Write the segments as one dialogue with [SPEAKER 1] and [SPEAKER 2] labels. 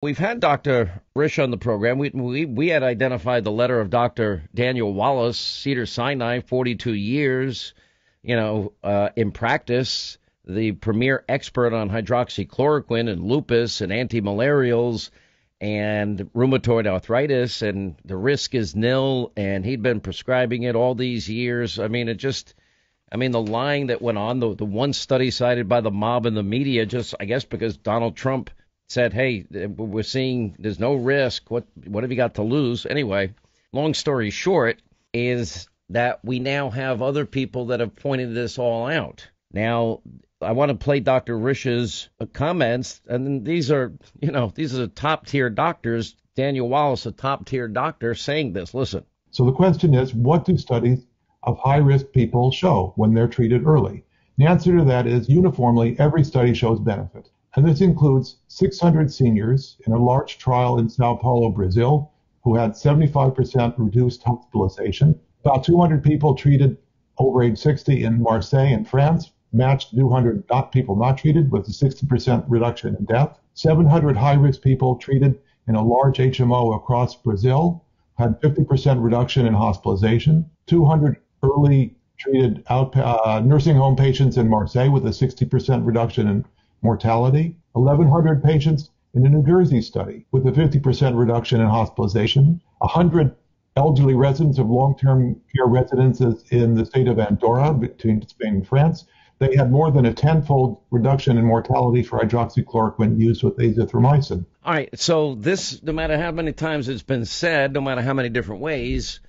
[SPEAKER 1] We've had Dr. Risch on the program. We had identified the letter of Dr. Daniel Wallace, Cedars-Sinai, 42 years, in practice, the premier expert on hydroxychloroquine and lupus and antimalarials and rheumatoid arthritis, and the risk is nil, and he'd been prescribing it all these years. I mean, the lying that went on, the one study cited by the mob and the media, just, I guess, because Donald Trump said, hey, we're seeing there's no risk. What have you got to lose? Anyway, long story short is that we now have other people that have pointed this all out. Now, I want to play Dr. Risch's comments, and these are top-tier doctors. Daniel Wallace, a top-tier doctor, saying this. Listen.
[SPEAKER 2] So the question is, what do studies of high-risk people show when they're treated early? The answer to that is uniformly, every study shows benefit. And this includes 600 seniors in a large trial in Sao Paulo, Brazil, who had 75% reduced hospitalization. About 200 people treated over age 60 in Marseille in France, matched 200 people not treated with a 60% reduction in death. 700 high-risk people treated in a large HMO across Brazil had 50% reduction in hospitalization. 200 early treated nursing home patients in Marseille with a 60% reduction in mortality, 1,100 patients in a New Jersey study with a 50% reduction in hospitalization, 100 elderly residents of long-term care residences in the state of Andorra between Spain and France. They had more than a tenfold reduction in mortality for hydroxychloroquine used with azithromycin.
[SPEAKER 1] All right, so this, no matter how many times it's been said, no matter how many different ways,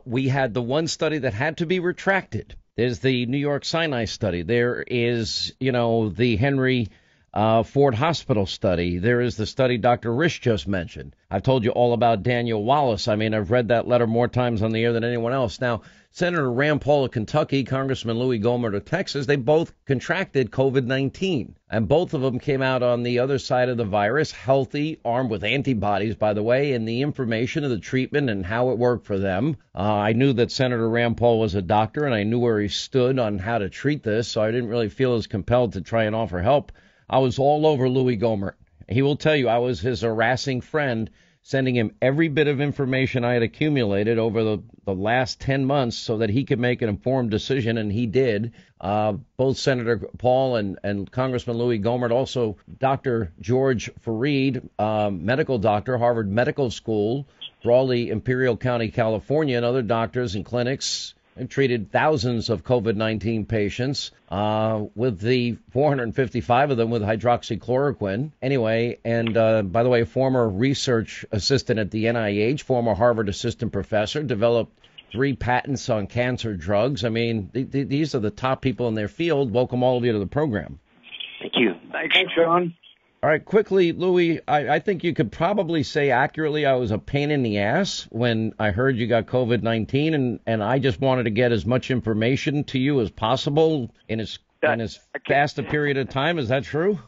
[SPEAKER 1] we had the one study that had to be retracted. There's the New York Sinai study. There is, the Henry Ford Hospital study. There is the study Dr. Risch just mentioned. I've told you all about Daniel Wallace. I mean, I've read that letter more times on the air than anyone else. Now, Senator Rand Paul of Kentucky, Congressman Louis Gohmert of Texas, they both contracted COVID-19. And both of them came out on the other side of the virus, healthy, armed with antibodies, by the way, and the information of the treatment and how it worked for them. I knew that Senator Rand Paul was a doctor, and I knew where he stood on how to treat this, so I didn't really feel as compelled to try and offer help. I was all over Louis Gohmert. He will tell you I was his harassing friend, sending him every bit of information I had accumulated over the last 10 months so that he could make an informed decision, and he did. Both Senator Paul and Congressman Louis Gohmert, also Dr. George Fareed, medical doctor, Harvard Medical School, Raleigh, Imperial County, California, and other doctors and clinics have treated thousands of COVID-19 patients, with the 455 of them with hydroxychloroquine. Anyway, and by the way, former research assistant at the NIH, former Harvard assistant professor, developed 3 patents on cancer drugs. I mean, these are the top people in their field. Welcome all of you to the program.
[SPEAKER 3] Thank you.
[SPEAKER 4] Thanks, Sean.
[SPEAKER 1] All right, quickly, Louis, I think you could probably say accurately I was a pain in the ass when I heard you got COVID-19, and I just wanted to get as much information to you as possible in as fast a period of time. Is that true?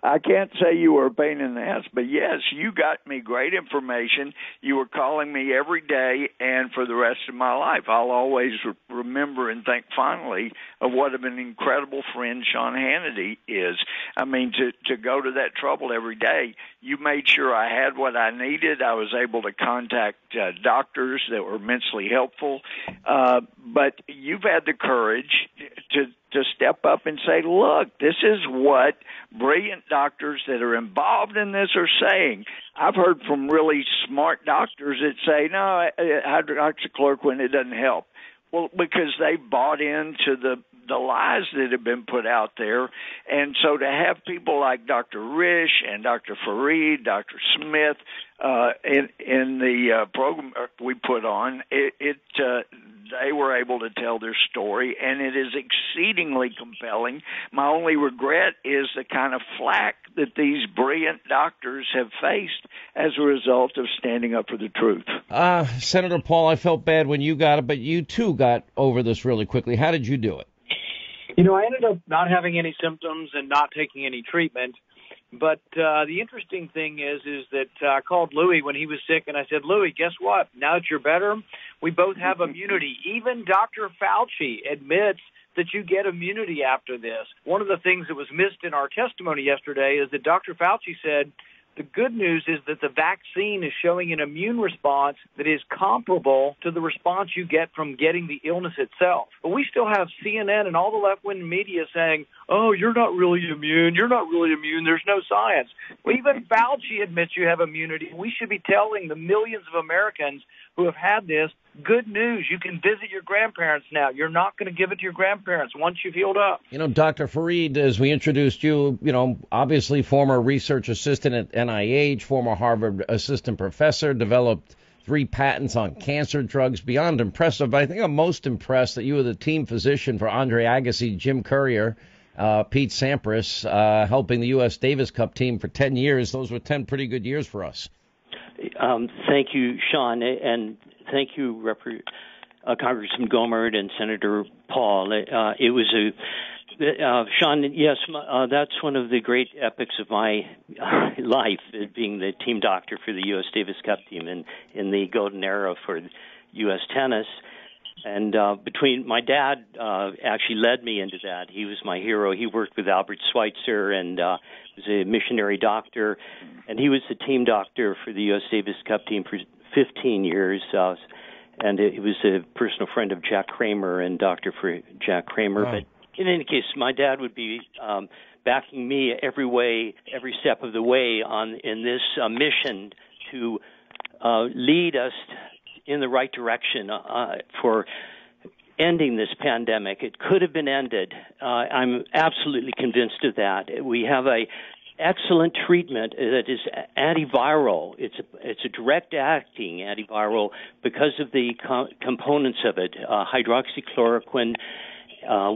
[SPEAKER 4] I can't say you were a pain in the ass, but yes, you got me great information. You were calling me every day, and for the rest of my life, I'll always remember and think fondly of what an incredible friend Sean Hannity is. I mean, to go to that trouble every day, you made sure I had what I needed. I was able to contact doctors that were immensely helpful, but you've had the courage to step up and say, look, this is what brilliant doctors that are involved in this are saying. I've heard from really smart doctors that say, no, hydroxychloroquine, it doesn't help. Well, because they bought into the lies that have been put out there. And so to have people like Dr. Risch and Dr. Fareed, Dr. Smith in the program we put on, they were able to tell their story, and it is exceedingly compelling. My only regret is the kind of flack that these brilliant doctors have faced as a result of standing up for the truth.
[SPEAKER 1] Senator Paul, I felt bad when you got it, but you too got over this really quickly. How did you do it?
[SPEAKER 5] I ended up not having any symptoms and not taking any treatment. But the interesting thing is that I called Louis when he was sick, and I said, Louis, guess what? Now that you're better, we both have immunity. Even Dr. Fauci admits that you get immunity after this. One of the things that was missed in our testimony yesterday is that Dr. Fauci said, The good news is that the vaccine is showing an immune response that is comparable to the response you get from getting the illness itself. But we still have CNN and all the left-wing media saying, oh, you're not really immune, there's no science. Well, even Fauci admits you have immunity. We should be telling the millions of Americans who have had this, good news, you can visit your grandparents now. You're not going to give it to your grandparents once you've healed up.
[SPEAKER 1] Dr. Fareed, as we introduced you, obviously former research assistant at NIH, former Harvard assistant professor, developed 3 patents on cancer drugs, beyond impressive. But I think I'm most impressed that you were the team physician for Andre Agassi, Jim Courier, Pete Sampras, helping the U.S. Davis Cup team for 10 years. Those were 10 pretty good years for us.
[SPEAKER 3] Thank you, Sean, and thank you, Congressman Gohmert and Senator Paul. It was Sean, yes, that's one of the great epics of my life, being the team doctor for the U.S. Davis Cup team in the golden era for U.S. tennis. And between my dad actually led me into that. He was my hero. He worked with Albert Schweitzer and was a missionary doctor, and he was the team doctor for the U.S. Davis Cup team for 15 years. And he was a personal friend of Jack Kramer and doctor for Jack Kramer. Wow. But in any case, my dad would be backing me every step of the way in this mission to lead us in the right direction for ending this pandemic. It could have been ended. I'm absolutely convinced of that. We have a excellent treatment that is antiviral. It's a direct-acting antiviral because of the components of it, hydroxychloroquine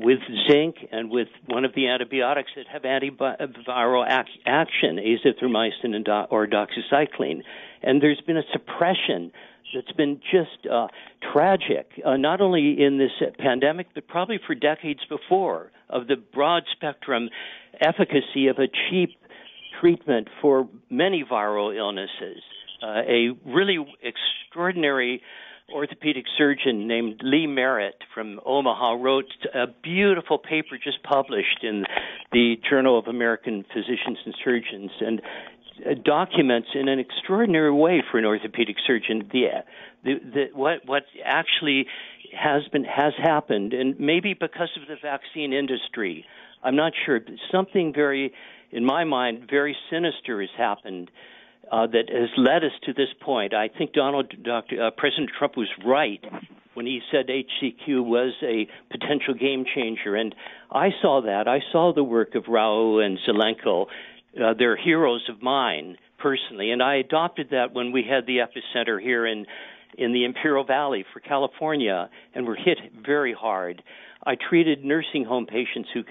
[SPEAKER 3] with zinc and with one of the antibiotics that have antiviral action, azithromycin or doxycycline. And there's been a suppression that's been just tragic, not only in this pandemic, but probably for decades before, of the broad-spectrum efficacy of a cheap treatment for many viral illnesses. A really extraordinary orthopedic surgeon named Lee Merritt from Omaha wrote a beautiful paper just published in the Journal of American Physicians and Surgeons, and documents in an extraordinary way for an orthopedic surgeon what actually has happened, and maybe because of the vaccine industry, I'm not sure, but something in my mind, very sinister has happened that has led us to this point. I think President Trump was right when he said HCQ was a potential game changer, and I saw that. I saw the work of Rao and Zelenko. They're heroes of mine personally, and I adopted that when we had the epicenter here in the Imperial Valley for California, and were hit very hard. I treated nursing home patients who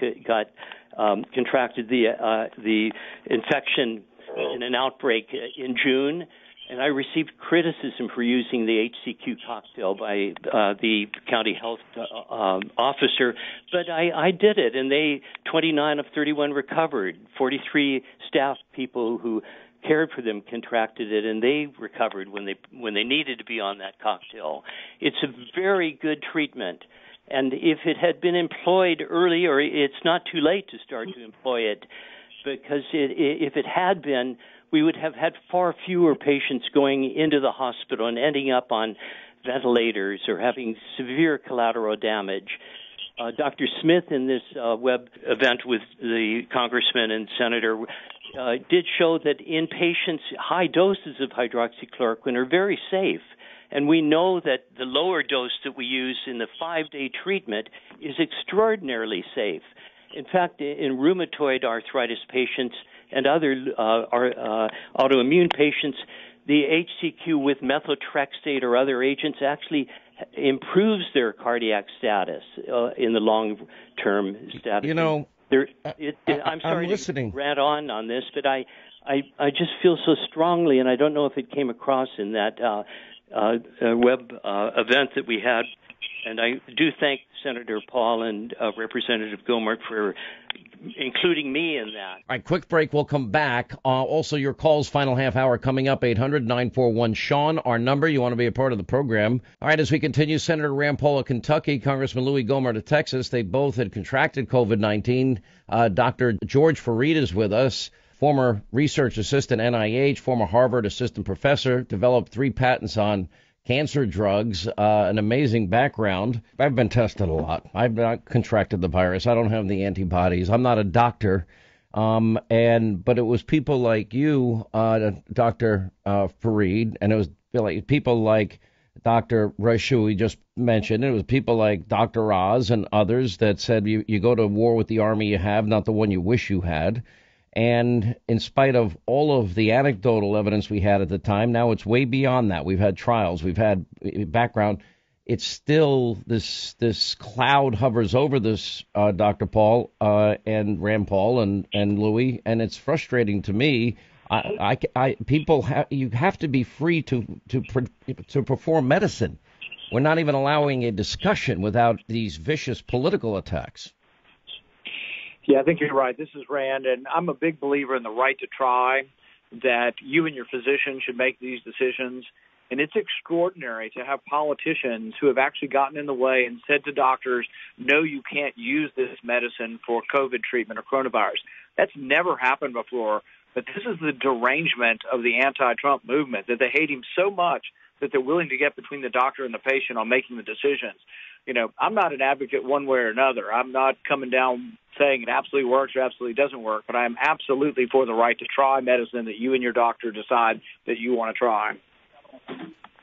[SPEAKER 3] contracted the infection in an outbreak in June, and I received criticism for using the HCQ cocktail by the county health officer, but I did it, and 29 of 31 recovered. 43 staff people who cared for them contracted it, and they recovered when they needed to be on that cocktail. It's a very good treatment, and if it had been employed earlier, it's not too late to start to employ it, because if it had been, we would have had far fewer patients going into the hospital and ending up on ventilators or having severe collateral damage. Dr. Smith, in this web event with the congressman and senator, did show that in patients, high doses of hydroxychloroquine are very safe. And we know that the lower dose that we use in the 5-day treatment is extraordinarily safe. In fact, in rheumatoid arthritis patients and other autoimmune patients, the HCQ with methotrexate or other agents actually improves their cardiac status in the long-term status. I'm sorry to rant on this, but I just feel so strongly, and I don't know if it came across in that web event that we had. And I do thank Senator Paul and Representative Gohmert for including me in that.
[SPEAKER 1] All right, quick break. We'll come back. Also, your calls, final half hour coming up, 800-941-SEAN, our number. You want to be a part of the program. All right, as we continue, Senator Rand Paul of Kentucky, Congressman Louis Gohmert of Texas, they both had contracted COVID-19. Dr. George Fareed is with us. former research assistant NIH, former Harvard assistant professor, developed 3 patents on cancer drugs, an amazing background. I've been tested a lot. I've not contracted the virus. I don't have the antibodies. I'm not a doctor. But it was people like you, Dr. Fareed, and it was people like Dr. Rashu we just mentioned. It was people like Dr. Oz and others that said you go to war with the army you have, not the one you wish you had. And in spite of all of the anecdotal evidence we had at the time, now it's way beyond that. We've had trials, we've had background. It's still this cloud hovers over this, Dr. Paul and Rand Paul and Louis, and it's frustrating to me. You have to be free to perform medicine. We're not even allowing a discussion without these vicious political attacks.
[SPEAKER 5] Yeah, I think you're right. This is Rand, and I'm a big believer in the right to try, that you and your physician should make these decisions. And it's extraordinary to have politicians who have actually gotten in the way and said to doctors, no, you can't use this medicine for COVID treatment or coronavirus. That's never happened before. But this is the derangement of the anti-Trump movement, that they hate him so much that they're willing to get between the doctor and the patient on making the decisions. You know, I'm not an advocate one way or another. I'm not coming down saying it absolutely works or absolutely doesn't work, but I am absolutely for the right to try medicine that you and your doctor decide that you want to try.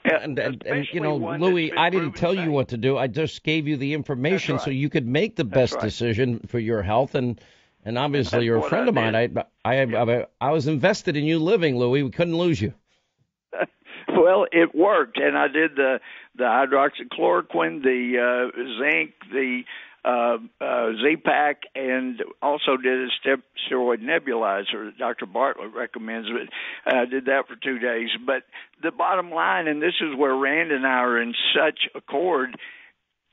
[SPEAKER 1] Yeah, and you know, Louis, I didn't tell you what to do. I just gave you the information so you could make the best decision for your health. And obviously, you're a friend of mine. I was invested in you living, Louis. We couldn't lose you.
[SPEAKER 4] Well, it worked, and I did the hydroxychloroquine, the zinc, the Z-Pak, and also did a steroid nebulizer that Dr. Bartlett recommends. But I did that for 2 days. But the bottom line, and this is where Rand and I are in such accord,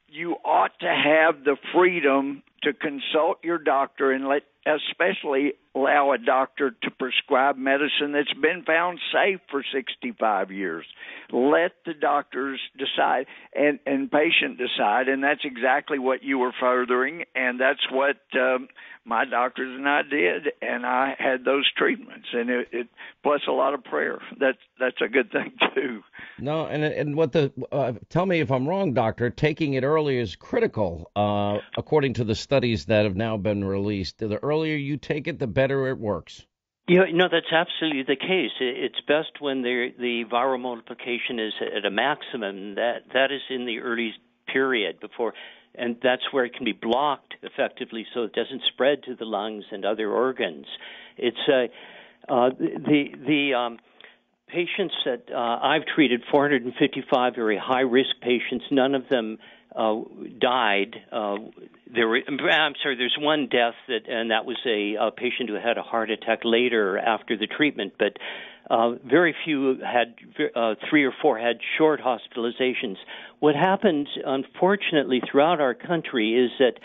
[SPEAKER 4] you ought to have the freedom to consult your doctor and especially allow a doctor to prescribe medicine that's been found safe for 65 years. Let the doctors decide and patient decide, and that's exactly what you were furthering, and that's what my doctors and I did, and I had those treatments, and it plus a lot of prayer. That's a good thing too.
[SPEAKER 1] No, and what tell me if I'm wrong, doctor. Taking it early is critical, according to the studies that have now been released. The earlier you take it, the better it works.
[SPEAKER 3] Yeah, no, that's absolutely the case. It's best when the viral multiplication is at a maximum. That is in the early period before, and that's where it can be blocked effectively, so it doesn't spread to the lungs and other organs. It's the patients that I've treated, 455 very high risk patients. None of them died. There's one death and that was a patient who had a heart attack later after the treatment, but very few had 3 or 4 had short hospitalizations. What happens, unfortunately, throughout our country is that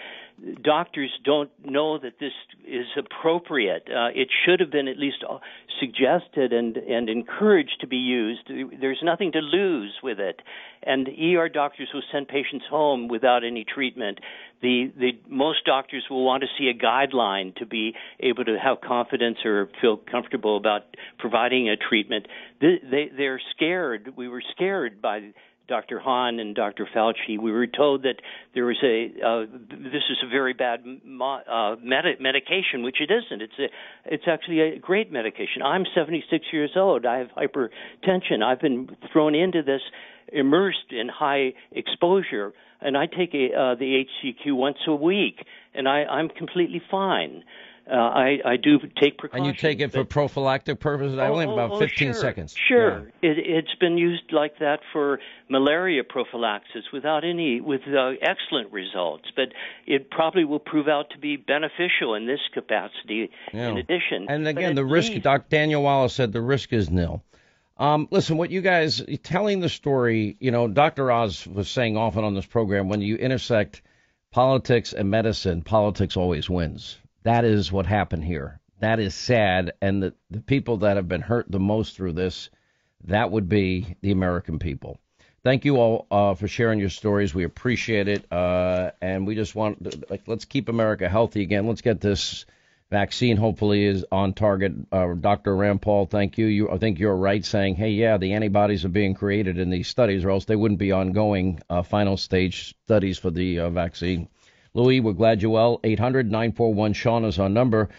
[SPEAKER 3] doctors don't know that this is appropriate. It should have been at least suggested and encouraged to be used. There's nothing to lose with it. And ER doctors will send patients home without any treatment. Most doctors will want to see a guideline to be able to have confidence or feel comfortable about providing a treatment. They're scared. We were scared by Dr. Hahn and Dr. Fauci. We were told that there was this is a very bad medication, which it isn't. It's actually a great medication. I'm 76 years old. I have hypertension. I've been thrown into this, immersed in high exposure, and I take the HCQ once a week, and I'm completely fine. I do take precautions.
[SPEAKER 1] And you take it for prophylactic purposes? I only have about 15 seconds.
[SPEAKER 3] Sure. Yeah. It's been used like that for malaria prophylaxis with excellent results. But it probably will prove out to be beneficial in this capacity in addition.
[SPEAKER 1] And again, the risk, Dr. Daniel Wallace said the risk is nil. Listen, what you guys, telling the story, Dr. Oz was saying often on this program, when you intersect politics and medicine, politics always wins. That is what happened here. That is sad. And the people that have been hurt the most through this, that would be the American people. Thank you all for sharing your stories. We appreciate it. And we just want, let's keep America healthy again. Let's get this vaccine hopefully is on target. Dr. Rampal, thank you. I think you're right saying, hey, yeah, the antibodies are being created in these studies, or else they wouldn't be ongoing final stage studies for the vaccine. Louis, we're glad you're well. 800-941-SEAN is our number.